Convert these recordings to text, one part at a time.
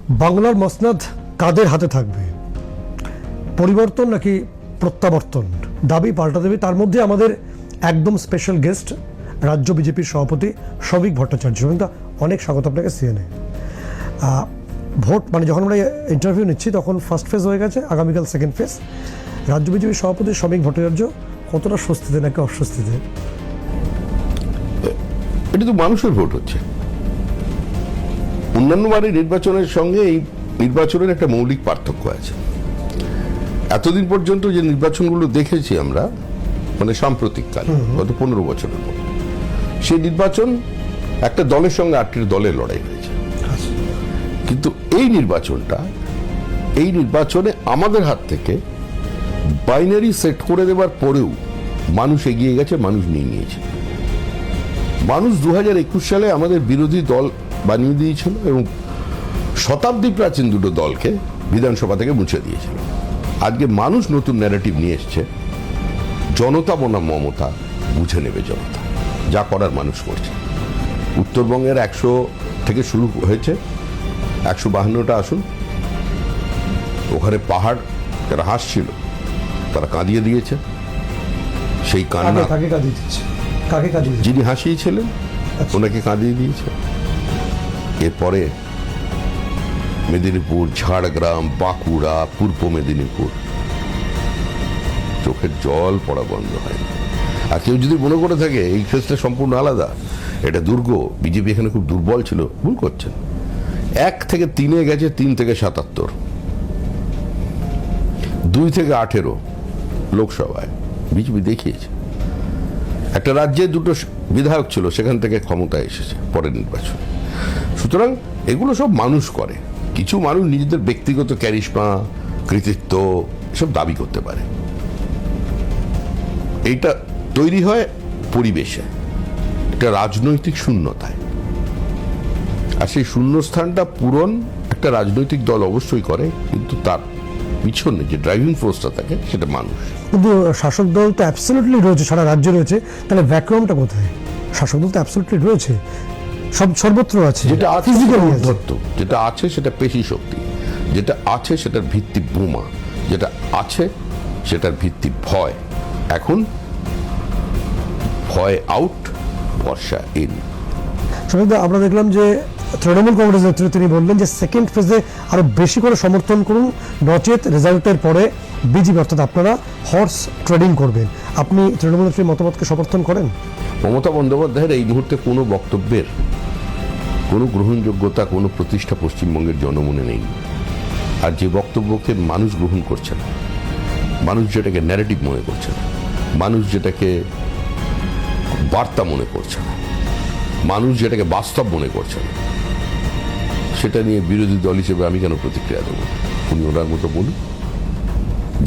বাংলার মসনদ কাদের হাতে থাকবে? পরিবর্তন নাকি প্রত্যাবর্তন? দাবি পাল্টা দেবে। তার মধ্যে আমাদের একদম স্পেশাল গেস্ট রাজ্য বিজেপির সভাপতি শ্রমিক ভট্টাচার্য। কিন্তু অনেক স্বাগত আপনাকে সিএনএ। ভোট মানে যখন আমরা ইন্টারভিউ নিচ্ছি তখন ফার্স্ট ফেজ হয়ে গেছে, আগামীকাল সেকেন্ড ফেজ। রাজ্য বিজেপির সভাপতি শ্রমিক ভট্টাচার্য কতটা স্বস্তিতে নাকি অস্বস্তিতে? এটা তো মানুষের ভোট হচ্ছে। অন্যান্য বারের নির্বাচনের সঙ্গে এই নির্বাচনের একটা মৌলিক পার্থক্য আছে। এতদিন পর্যন্ত যে নির্বাচনগুলো দেখেছি আমরা, মানে সাম্প্রতিককালে গত 15 বছরের পর, সেই নির্বাচন একটা দলের সঙ্গে 8টি দলের লড়াই হয়েছে। কিন্তু এই নির্বাচনে আমাদের হাত থেকে বাইনারি সেট করে দেওয়ার পরেও মানুষ এগিয়ে গেছে, মানুষ নিয়ে নিয়েছে। মানুষ 2021 সালে আমাদের বিরোধী দল বানিয়ে দিয়েছিল এবং শতাব্দী প্রাচীন দুটো দলকে বিধানসভা থেকে মুছে দিয়েছিল। আজকে মানুষ নতুন ন্যারেটিভ নিয়ে এসছে। জনতা বনাম মমতা, বুঝে নেবে জনতা, যা করার মানুষ করছে। উত্তরবঙ্গের 100 থেকে শুরু হয়েছে 152টা আসন। ওখানে পাহাড় যারা হাসছিল তারা কাঁদিয়ে দিয়েছে। সেই কান্না যিনি হাসিয়েছিলেন ওনাকে কাঁদিয়ে দিয়েছে। এরপরে মেদিনীপুর, ঝাড়গ্রাম, বাঁকুড়া, পূর্ব মেদিনীপুর, চোখের জল পড়া বন্ধ হয়। আর কেউ যদি মনে করে থাকে এই ফেসটা সম্পূর্ণ আলাদা, এটা দুর্গ, বিজেপি এখানে খুব দুর্বল ছিল, ভুল করছেন। 1 থেকে 3-এ গেছে, 3 থেকে 77, 2 থেকে 18 লোকসভায় বিজেপি দেখিয়েছে। একটা রাজ্যে 2টো বিধায়ক ছিল, সেখান থেকে ক্ষমতায় এসেছে পরের নির্বাচনে। সুতরাং এগুলো সব মানুষ করে। কিছু মানুষ নিজেদের ব্যক্তিগত ক্যারিশমা, কৃতিত্ব এসব দাবি করতে পারে। এইটা তৈরি হয় পরিবেশে, একটা রাজনৈতিক শূন্যতায়। আর সেই শূন্যস্থানটা পূরণ একটা রাজনৈতিক দল অবশ্যই করে, কিন্তু তার পিছনে যে ড্রাইভিং ফোর্সটা থাকে সেটা মানুষ। কিন্তু শাসক দল তো অ্যাবসলিউটলি রয়েছে, সারা রাজ্যে রয়েছে, তাহলে ভ্যাকুয়ামটা কোথায়? শাসক দল তো অ্যাবসলিউটলি রয়েছে, সর্বত্র আছে। যেটা আছে যেটা আছে সেটা পেশি শক্তি, যেটা আছে সেটার ভিত্তি বোমা, যেটা আছে সেটার ভিত্তি ভয়। এখন ভয় আউট, বর্ষা ইন। আমরা দেখলাম যে তৃণমূল কংগ্রেস নেতৃত্বে তিনি বললেন যে সেকেন্ড ফেজে আরো বেশি করে সমর্থন করুন, নচেত রেজাল্টের পরে বিজেপি অর্থাৎ আপনারা হর্স ট্রেডিং করবেন। আপনি তৃণমূল নেত্রীর মতামতকে সমর্থন করেন? মমতা বন্দ্যোপাধ্যায়ের এই মুহূর্তে কোনো বক্তব্যের কোনো গ্রহণযোগ্যতা, কোনো প্রতিষ্ঠা পশ্চিমবঙ্গের জনমনে নেই। আর যে বক্তব্যকে মানুষ গ্রহণ করছে না, মানুষ যেটাকে ন্যারেটিভ মনে করছে না, মানুষ যেটাকে বার্তা মনে করছে না, মানুষ যেটাকে বাস্তব মনে করছে না, সেটা নিয়ে বিরোধী দল হিসেবে আমি কেন প্রতিক্রিয়া দেবো? উনি ওনার মতো বলুক,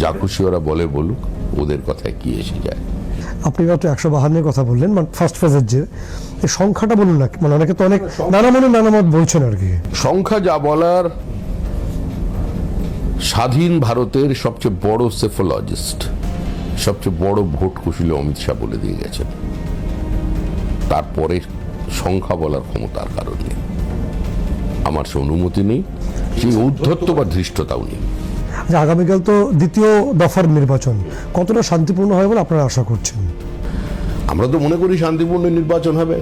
যা খুশি ওরা বলে বলুক, ওদের কথায় কি এসে যায়। আপনি মাত্র 152-এর কথা বললেন, মানে ফার্স্ট ফেজের যে এই সংখ্যাটা বলুন না, মানে অনেকে তো অনেক নানা মনে নানা মত বলছেন আর কি। সংখ্যা যা বলার, স্বাধীন ভারতের সবচেয়ে বড় সেফোলজিস্ট, সবচেয়ে বড় ভোট কুশলী অমিত শাহ বলে দিয়ে গেছেন। তারপরে সংখ্যা বলার ক্ষমতার কারণে আমার সে অনুমতি নেই, সেই ঔদ্ধত্য বা ধৃষ্টতাও নেই। আগামীকাল তো দ্বিতীয় দফার নির্বাচন, কতটা শান্তিপূর্ণ হয় বলে আপনারা আশা করছেন? আমরা তো মনে করি শান্তিপূর্ণ নির্বাচন হবে,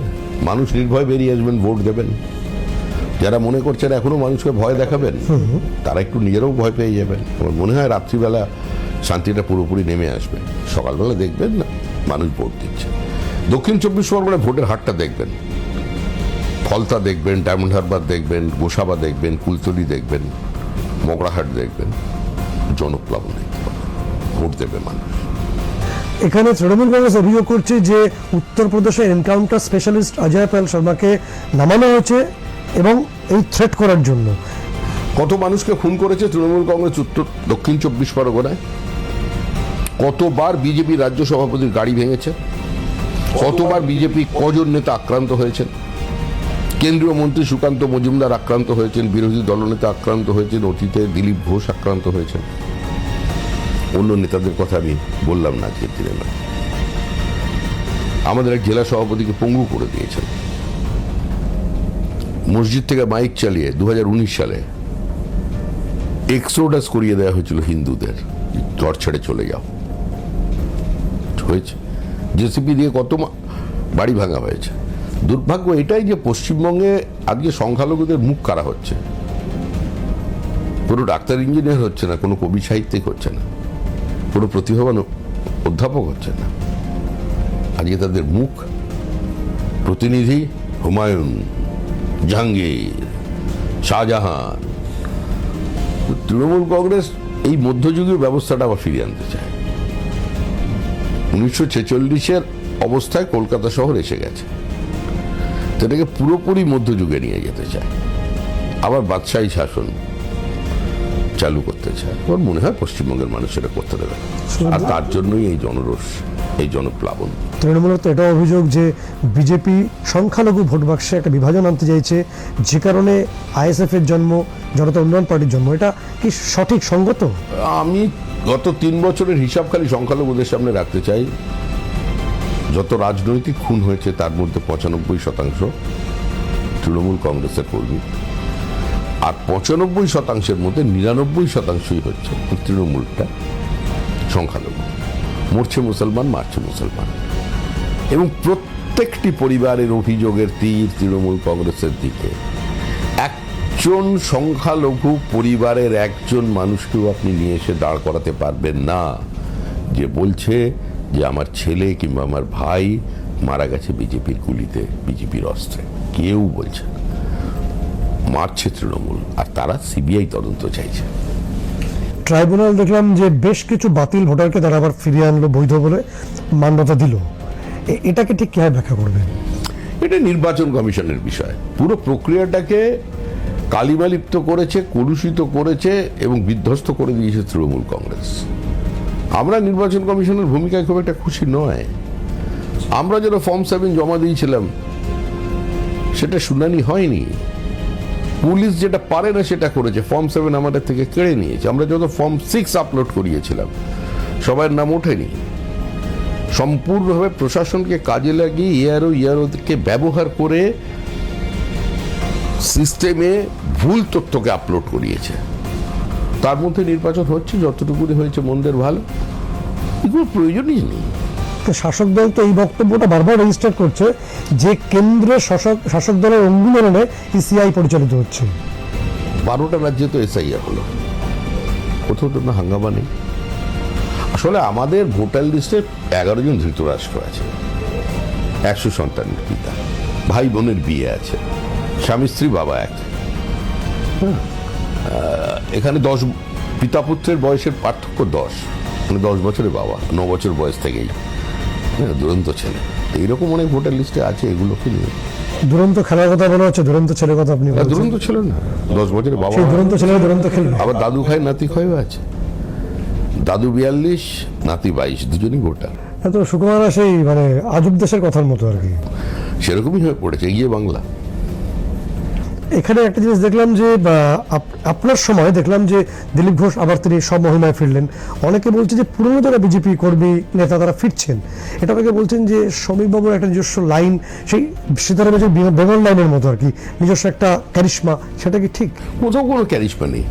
মানুষ নির্ভয় বেরিয়ে আসবেন, ভোট দেবেন। যারা মনে করছেন এখনো মানুষকে ভয় দেখাবেন, তারা একটু নিজেরাও ভয় পেয়ে যাবেন। আমার মনে হয় রাত্রিবেলা শান্তিটা পুরোপুরি নেমে আসবে, সকালবেলা দেখবেন না মানুষ ভোট দিচ্ছে। দক্ষিণ 24 পরগনায় ভোটের হারটা দেখবেন, ফলতা দেখবেন, ডায়মন্ড হারবার দেখবেন, গোসাবা দেখবেন, কুলতলি দেখবেন, মগরাহাট দেখবেন, জনপ্লাবন দেখতে পাবেন। ভোট দেবে মানুষ। এখানে তৃণমূল কংগ্রেস অভিযোগ করছে যে উত্তরপ্রদেশের এনকাউন্টার স্পেশালিস্ট অজয় পাল শর্মাকে নামানো হয়েছে এবং এই থ্রেট করার জন্য। কত মানুষকে খুন করেছে তৃণমূল কংগ্রেস দক্ষিণ 24 পরগনায়? কতবার বিজেপি রাজ্য সভাপতির গাড়ি ভেঙেছে? কতবার বিজেপি কজন নেতা আক্রান্ত হয়েছেন? কেন্দ্রীয় মন্ত্রী সুকান্ত মজুমদার আক্রান্ত হয়েছেন, বিরোধী দলনেতা আক্রান্ত হয়েছেন, অতীতে দিলীপ ঘোষ আক্রান্ত হয়েছেন। অন্য নেতাদের কথা আমি বললাম না, আজকের দিনে না। আমাদের এক জেলা সভাপতিকে পঙ্গু করে দিয়েছেন। মসজিদ থেকে মাইক চালিয়ে 2019 সালে এক্সোডাস করিয়ে দেওয়া হয়েছিল হিন্দুদের, ঘর ছেড়ে চলে যাও হয়েছে। জেসিপি দিয়ে কত বাড়ি ভাঙা হয়েছে। দুর্ভাগ্য এটাই যে পশ্চিমবঙ্গে আজকে সংখ্যালঘুদের মুখ কারা হচ্ছে। কোনো ডাক্তার ইঞ্জিনিয়ার হচ্ছে না, কোনো কবি সাহিত্যিক হচ্ছে না, কোনো প্রতিভাবান অধ্যাপক হচ্ছে না। আজকে তাদের মুখ প্রতিনিধি হুমায়ুন, জাহাঙ্গীর, শাহজাহান। তৃণমূল কংগ্রেস এই মধ্যযুগীয় ব্যবস্থাটা আবার ফিরিয়ে আনতে চায়। 1946-এর অবস্থায় কলকাতা শহর এসে গেছে, সেটাকে পুরোপুরি মধ্যযুগে নিয়ে যেতে চায়, আবার বাদশাহী শাসন চালু করতে চায়। আমার মনে হয় পশ্চিমবঙ্গের মানুষ সেটা করতে দেবে না। আর তার জন্যই এই জনরোষ, এই জনপ্লাবন। তৃণমূলের তো এটা অভিযোগ যে বিজেপি সংখ্যালঘু ভোট বাক্সে একটা বিভাজন আনতে চাইছে, যে কারণে আইএসএফ এর জন্ম, জনতা উন্নয়ন পার্টির জন্ম। এটা কি সঠিক সঙ্গত? আমি গত 3 বছরের হিসাব খালি সংখ্যালঘুদের সামনে রাখতে চাই। যত রাজনৈতিক খুন হয়েছে তার মধ্যে 95% তৃণমূল কংগ্রেসের কর্মী, আর 95%-এর মধ্যে 99%-ই হচ্ছে তৃণমূলটা সংখ্যালঘু। মরছে মুসলমান, মারছে মুসলমান, এবং প্রত্যেকটি পরিবারের অভিযোগের তীর তৃণমূল কংগ্রেসের দিকে। একজন সংখ্যালঘু পরিবারের একজন মানুষকেও আপনি নিয়ে এসে দাঁড় করাতে পারবেন না যে বলছে যে আমার ছেলে কিংবা আমার ভাই মারা গেছে বিজেপির গুলিতে, বিজেপির অস্ত্রে। কেউ বলছে না। মারছে তৃণমূল, আর তারা সিবিআই তদন্ত চাইছে। ট্রাইব্যুনাল দেখলাম যে বেশ কিছু বাতিল ভোটারকে তারা আবার ফিরিয়ে আনলো, বৈধ বলে মান্যতা দিল। এটাকে ঠিক কিভাবে ব্যাখ্যা করবেন? এটা নির্বাচন কমিশনের বিষয়। পুরো প্রক্রিয়াটাকে কালিমালিপ্ত করেছে, কলুষিত করেছে এবং বিধ্বস্ত করে দিয়েছে তৃণমূল কংগ্রেস। আমরা নির্বাচন কমিশনের ভূমিকায় খুব একটা খুশি নয়। আমরা যেটা ফর্ম 7 জমা দিয়েছিলাম সেটা শুনানি হয়নি। পুলিশ যেটা পারে না সেটা করেছে, ফর্ম 7 আমাদের থেকে কেড়ে নিয়েছে। আমরা যত ফর্ম 6 আপলোড করিয়েছিলাম সবার নাম ওঠেনি। সম্পূর্ণভাবে প্রশাসনকে কাজে লাগিয়ে ইয়ারোকে ব্যবহার করে সিস্টেমে ভুল তথ্যকে আপলোড করিয়েছে। তার মধ্যে নির্বাচন হচ্ছে, যতটুকু হয়েছে মন্দের ভালো, এগুলো প্রয়োজনই নেই। শাসক দল তো এই বক্তব্যটা বারবার রেজিস্টার করছে যে কেন্দ্রের শাসক দলের অঙ্গুলনে ইসিআই পরিচালিত হচ্ছে। 12টা রাজ্যে তো এসআইআর হলো, কোথাও তো না হাঙ্গামা নেই। আসলে আমাদের ভোটার লিস্টে 11 জন ধৃতরাষ্ট্র আছে, 100 সন্তানের পিতা, ভাই বোনের বিয়ে আছে, স্বামী স্ত্রী বাবা এক। এখানে 10 পিতা পুত্রের বয়সের পার্থক্য 10, মানে 10 বছরের বাবা, 9 বছর বয়স থেকেই দুরন্ত ছেলে। এইরকম অনেক ভোটার লিস্টে আছে। এগুলোকে নিয়ে দুরন্ত খেলার কথা বলা হচ্ছে, দুরন্ত ছেলের কথা আপনি বলছেন। দুরন্ত ছিল না, 10 বছরের বাবা, সেই দুরন্ত ছেলে দুরন্ত খেলবে। আবার দাদু খায় নাতি খায়ও আছে। দাদু 42, নাতি 22, দুজনই ভোটার। এত সুকুমারা সেই মানে আজব দেশের কথার মতো আর কি, সেরকমই হয়ে পড়েছে এগিয়ে বাংলা। এখানে একটা জিনিস দেখলাম যে আপনার সময় দেখলাম যে দিলীপ ঘোষ আবার তিনি সব মহিমায় ফিরলেন। অনেকে বলছে যে পুরনো যারা বিজেপি কর্মী নেতা তারা ফিরছেন। এটা অনেকে বলছেন যে শ্রমিকবাবুর একটা নিজস্ব লাইন, সেই সীতারাম বেঙ্গল লাইনের মতো আর কি, নিজস্ব একটা ক্যারিশমা, সেটা কি ঠিক? কোথাও কোনো ক্যারিশমা নেই।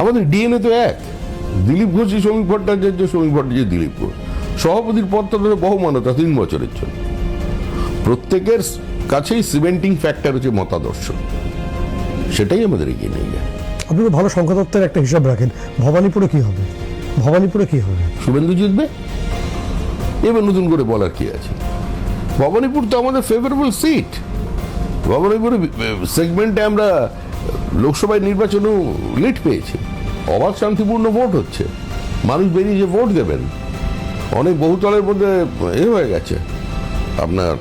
আমাদের ডিএনএ তো এক। দিলীপ ঘোষ, শ্রমিক ভট্টাচার্য, শ্রমিক ভট্টাচার্য, দিলীপ ঘোষ। সভাপতির পদটা বহুমানতা 3 বছরের জন্য। প্রত্যেকের কাছেই সিমেন্টিং ফ্যাক্টর হচ্ছে মতাদর্শ, সেটাই আমাদের এগিয়ে নিয়ে যায়। আপনি তো ভালো সংখ্যাতত্ত্বের একটা হিসাব রাখেন। ভবানীপুরে কি হবে? ভবানীপুরে কি হবে? শুভেন্দু জিতবে, এবার নতুন করে বলার কি আছে? ভবানীপুর তো আমাদের ফেভারেবল সিট। ভবানীপুর সেগমেন্টে আমরা লোকসভায় নির্বাচনেও লিড পেয়েছি। অবাধ শান্তিপূর্ণ ভোট হচ্ছে, মানুষ বেরিয়ে ভোট দেবেন। অনেক বহুতলের মধ্যে হয়ে গেছে, আপনার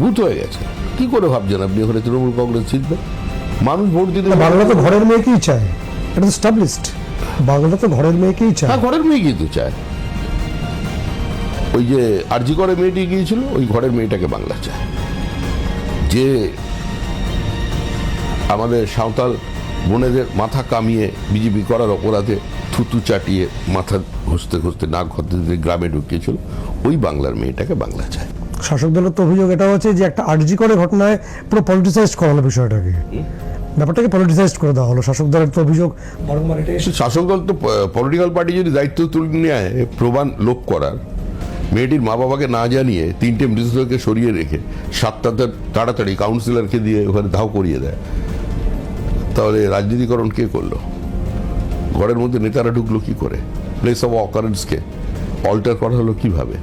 বুথ হয়ে গেছে। কি করে ভাবছেন আপনি ওখানে তৃণমূল কংগ্রেস জিতবে? মানুষ ভোট দিতে, বাংলা তো ঘরের মেয়েকেই চায়, এটা তো স্টাবলিশড। বাংলা তো ঘরের মেয়েকেই চায়। হ্যাঁ, ঘরের মেয়ে কিন্তু চায়। ওই যে আরজি করে মেয়েটি গিয়েছিল, ওই ঘরের মেয়েটাকে বাংলা চায়। যে আমাদের সাঁওতাল বোনেদের মাথা কামিয়ে বিজেপি করার অপরাধে থুতু চাটিয়ে মাথা ঘষতে ঘষতে নাক ঘষতে গ্রামে ঢুকিয়েছিল, ওই বাংলার মেয়েটাকে বাংলা চায়। শাসক দলের তো অভিযোগ এটা হচ্ছে যে একটা আরজি করে ঘটনায় পুরো পলিটিসাইজ করানো বিষয়টাকে। ব্যাপারটাকে পলিটিসাইজড করে দেওয়া হলো, শাসক দলের তো অভিযোগ বারংবার এটা এসে। শাসক দল তো পলিটিক্যাল পার্টি যদি দায়িত্ব তুলে নেয় প্রমাণ লোপ করার, মেয়েটির মা বাবাকে না জানিয়ে 3টে মৃতদেহকে সরিয়ে রেখে 7টাতে তাড়াতাড়ি কাউন্সিলরকে দিয়ে ওখানে ধাও করিয়ে দেয়, তাহলে রাজনীতিকরণ কে করলো? ঘরের মধ্যে নেতারা ঢুকলো কি করে? প্লেস অফ অকারেন্সকে অল্টার করা হলো কিভাবে?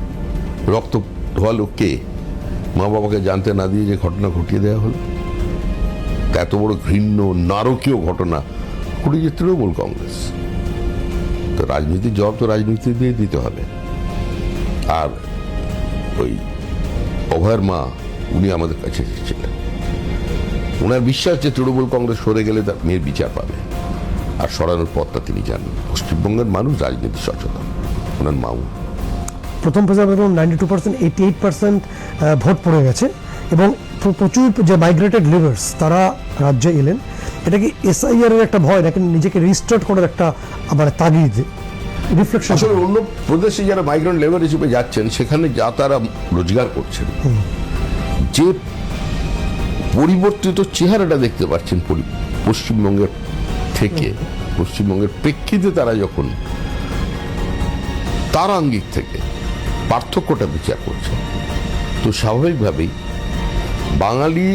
রক্ত ধোয়ালো কে? মা বাবাকে জানতে না দিয়ে যে ঘটনা ঘটিয়ে দেওয়া হলো, এত বড় ঘৃণ্য নারকীয় ঘটনা ঘটিয়েছে তৃণমূল কংগ্রেস। তো রাজনীতির জবাব তো রাজনীতি দিয়ে দিতে হবে। আর ওই অভয়ের মা, উনি আমাদের কাছে এসেছিলেন, ওনার বিশ্বাস যে তৃণমূল কংগ্রেস সরে গেলে তার মেয়ের বিচার পাবে, আর সরানোর পথটা তিনি জানেন। পশ্চিমবঙ্গের মানুষ রাজনীতি সচেতন, ওনার মাও। প্রথম ফেজে 92%, 88% ভোট পড়ে গেছে, এবং প্রচুর যে মাইগ্রেটেড লিভার্স তারা রাজ্যে এলেন। এটা কি এসআইআর এর একটা ভয়, নাকি নিজেকে রিস্টার্ট করার একটা মানে তাগিদ, রিফ্লেকশন? আসলে অন্য প্রদেশে যারা মাইগ্রেন্ট লেবার হিসেবে যাচ্ছেন, সেখানে যা তারা রোজগার করছেন, যে পরিবর্তিত চেহারাটা দেখতে পাচ্ছেন পশ্চিমবঙ্গের থেকে, পশ্চিমবঙ্গের প্রেক্ষিতে তারা যখন তার আঙ্গিক থেকে পার্থক্যটা বিচার করছে, তো স্বাভাবিকভাবেই বাঙালি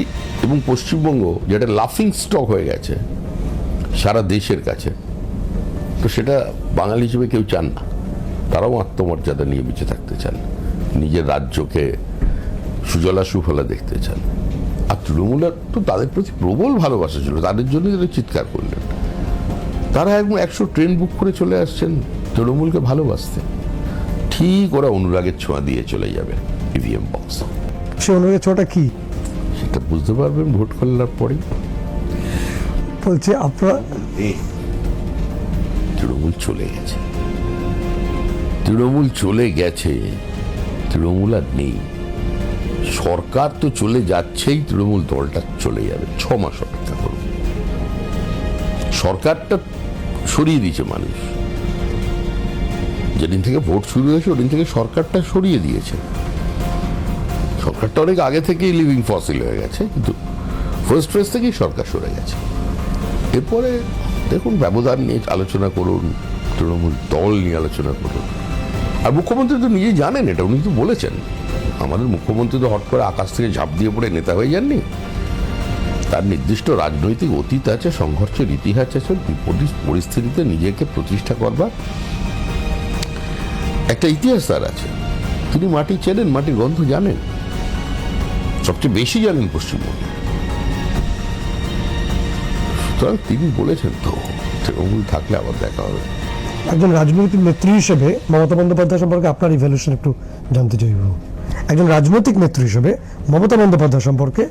এবং পশ্চিমবঙ্গ যেটা লাফিং স্টক হয়ে গেছে সারা দেশের কাছে, তো সেটা বাঙালি হিসেবে কেউ চান না। তারাও আত্মমর্যাদা নিয়ে বেঁচে থাকতে চান, নিজের রাজ্যকে সুজলা সুফলা দেখতে চান। আর তৃণমূলের তো তাদের প্রতি প্রবল ভালোবাসা ছিল, তাদের জন্য তারা চিৎকার করলেন। তারা একদম 100 ট্রেন বুক করে চলে আসছেন তৃণমূলকে ভালোবাসতে। ঠিক ওরা অনুরাগের ছোঁয়া দিয়ে চলে যাবে ইভিএম বক্স। সে অনুরাগের ছোঁয়াটা কি সেটা বুঝতে পারবেন ভোট করলার পরে। বলছে আপনারা তৃণমূল চলে গেছে, তৃণমূল চলে গেছে, তৃণমূল আর নেই। সরকার তো চলে যাচ্ছেই, তৃণমূল দলটা চলে যাবে। 6 মাস অপেক্ষা করুন। সরকারটা সরিয়ে দিয়েছে মানুষ, যেদিন থেকে ভোট শুরু হয়েছে ওদিন থেকে সরকারটা সরিয়ে দিয়েছে। সরকারটা অনেক আগে থেকেই লিভিং ফসিল হয়ে গেছে, কিন্তু ফার্স্ট ফেজ থেকেই সরকার সরে গেছে। এরপরে দেখুন, ব্যবধান নিয়ে আলোচনা করুন, তৃণমূল দল নিয়ে আলোচনা করুন। আর মুখ্যমন্ত্রী তো নিজেই জানেন এটা, উনি তো বলেছেন। আমাদের মুখ্যমন্ত্রী তো হট করে আকাশ থেকে ঝাঁপ দিয়ে পড়ে নেতা হয়ে যাননি। তার নির্দিষ্ট রাজনৈতিক অতীত আছে, সংঘর্ষের ইতিহাস আছে, বিপরীত পরিস্থিতিতে নিজেকে প্রতিষ্ঠা করবার একটা ইতিহাস তার আছে। তিনি মাটি চেনেন, মাটির গন্ধ জানেন, সবচেয়ে বেশি জানেন পশ্চিমবঙ্গে। সুতরাং তিনি বলেছেন তো তৃণমূল থাকলে আবার দেখা হবে। একজন রাজনৈতিক নেত্রী হিসেবে মমতা বন্দ্যোপাধ্যায় সম্পর্কে আপনার ইভ্যালুয়েশন একটু জানতে চাইব। একজন রাজনৈতিক নেত্রী হিসেবে মমতা বন্দ্যোপাধ্যায় সম্পর্কে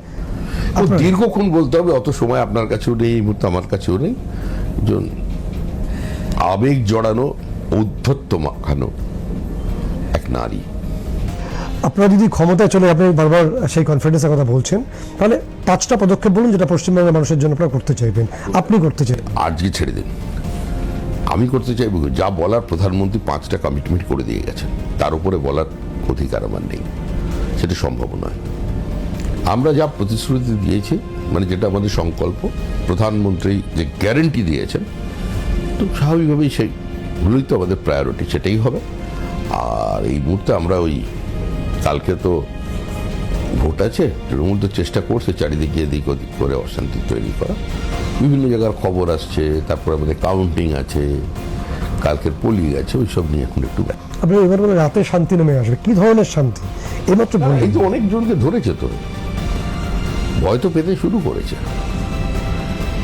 দীর্ঘক্ষণ বলতে হবে, অত সময় আপনার কাছেও নেই, এই মুহূর্তে আমার কাছেও নেই। একজন আবেগ জড়ানো, ঔদ্ধত্য মাখানো এক নারী। আপনারা যদি ক্ষমতায় চলে, আপনি বারবার সেই কনফিডেন্সের কথা বলছেন, তাহলে 5টা পদক্ষেপ বলুন যেটা পশ্চিমবঙ্গের মানুষের জন্য আপনারা করতে চাইবেন, আপনি করতে চাইবেন। আজকে ছেড়ে দিন, আমি করতে চাইব যা বলার প্রধানমন্ত্রী 5টা কমিটমেন্ট করে দিয়ে গেছেন, তার উপরে বলার অধিকার আমার নেই, সেটা সম্ভব নয়। আমরা যা প্রতিশ্রুতি দিয়েছি, মানে যেটা আমাদের সংকল্প, প্রধানমন্ত্রী যে গ্যারেন্টি দিয়েছেন, তো স্বাভাবিকভাবেই সেইগুলোই তো আমাদের প্রায়োরিটি, সেটাই হবে। আর এই মুহূর্তে আমরা ওই কালকে তো ভোট আছে, তৃণমূল তো চেষ্টা করছে চারিদিকে এদিক ওদিক করে অশান্তি তৈরি করা, বিভিন্ন জায়গার খবর আসছে, তারপর আমাদের কাউন্টিং আছে, কালকের পোলিং আছে, ওই সব নিয়ে এখন একটু আপনি এবার বলে রাতে শান্তি নেমে আসবে, কি ধরনের শান্তি? এইমাত্র এই তো অনেকজনকে ধরেছে, তো ভয় তো পেতে শুরু করেছে।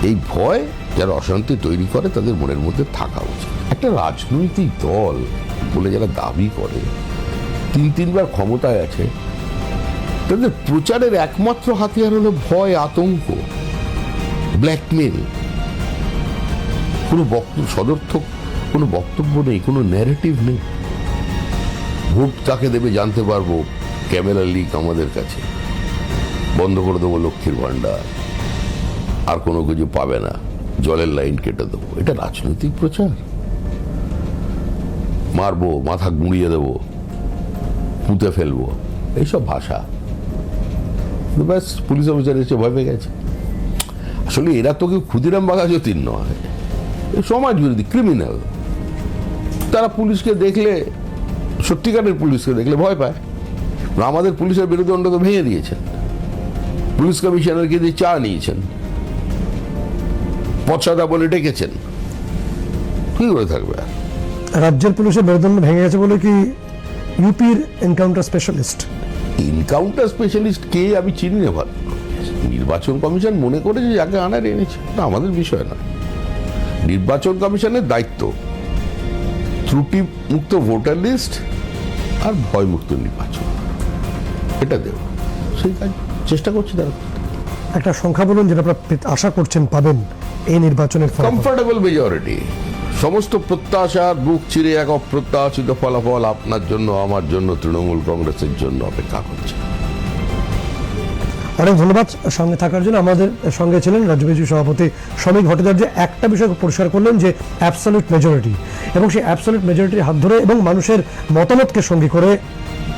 এই ভয় যারা অশান্তি তৈরি করে তাদের মনের মধ্যে থাকা উচিত। একটা রাজনৈতিক দল বলে যারা দাবি করে 3-3বার ক্ষমতায় আছে, তাদের প্রচারের একমাত্র হাতিয়ার হলো ভয়, আতঙ্ক, ব্ল্যাকমেল। কোনো সদর্থক কোনো বক্তব্য নেই, কোনো ন্যারেটিভ নেই। ভোট কাকে দেবে জানতে পারবো, ক্যামেরা লিক আমাদের কাছে, বন্ধ করে দেবো লক্ষ্মীর ভান্ডার, আর কোনো কিছু পাবে না, জলের লাইন কেটে দেবো। এটা রাজনৈতিক প্রচার? মারবো, মাথা গুঁড়িয়ে দেবো, পুঁতে ফেলবো, এইসব ভাষা। ব্যাস পুলিশ অফিসার এসে ভয় পেয়ে গেছে। আসলে এরা তো কেউ ক্ষুদিরাম বাঘাযতীন নয়, এ সমাজ বিরোধী ক্রিমিনাল। তারা পুলিশকে দেখলে, সত্যিকারের পুলিশকে দেখলে ভয় পায়। আমাদের পুলিশের মেরুদণ্ড তো ভেঙে দিয়েছেন, পুলিশ কমিশনারকে দিয়ে চা নিয়েছেন, পচ্ছাদা বলে ডেকেছেন, কি করে থাকবে আর? রাজ্যের পুলিশের মেরুদণ্ড ভেঙে গেছে বলে কি ইউপির এনকাউন্টার স্পেশালিস্ট? এনকাউন্টার স্পেশালিস্ট কে আমি চিনি না ভালো। নির্বাচন কমিশন মনে করেছে যাকে আনার এনেছে, না আমাদের বিষয় না। নির্বাচন কমিশনের দায়িত্ব ত্রুটি মুক্ত ভোটার লিস্ট আর ভয়মুক্ত নির্বাচন, এটা দেব, সেই কাজ চেষ্টা করছি তারা। একটা সংখ্যা বলুন যেটা আপনারা আশা করছেন পাবেন এই নির্বাচনের ফলাফল। কমফোর্টেবল মেজরিটি, সমস্ত প্রত্যাশার বুক চিরে এক অপ্রত্যাশিত ফলাফল আপনার জন্য, আমার জন্য, তৃণমূল কংগ্রেসের জন্য অপেক্ষা করছে। অনেক ধন্যবাদ সঙ্গে থাকার জন্য। আমাদের সঙ্গে ছিলেন রাজ্য বিজেপি সভাপতি শ্রমিক ভট্টাচার্য। একটা বিষয় পরিষ্কার করলেন যে অ্যাবসলিউট মেজরিটি, এবং সেই অ্যাবসলিউট মেজরিটির হাত ধরে এবং মানুষের মতামতকে সঙ্গী করে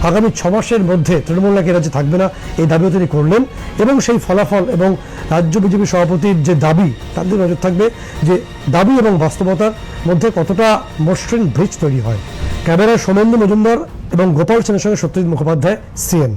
আগামী 6 মাসের মধ্যে তৃণমূল নাকি রাজ্যে থাকবে না, এই দাবিও তিনি করলেন। এবং সেই ফলাফল এবং রাজ্য বিজেপি সভাপতির যে দাবি, তার দিকে নজর থাকবে যে দাবি এবং বাস্তবতার মধ্যে কতটা মসৃণ ব্রিজ তৈরি হয়। ক্যামেরায় সোমেন্দু মজুমদার এবং গোপাল সেনের সঙ্গে সত্যজিৎ মুখোপাধ্যায়, সিএন।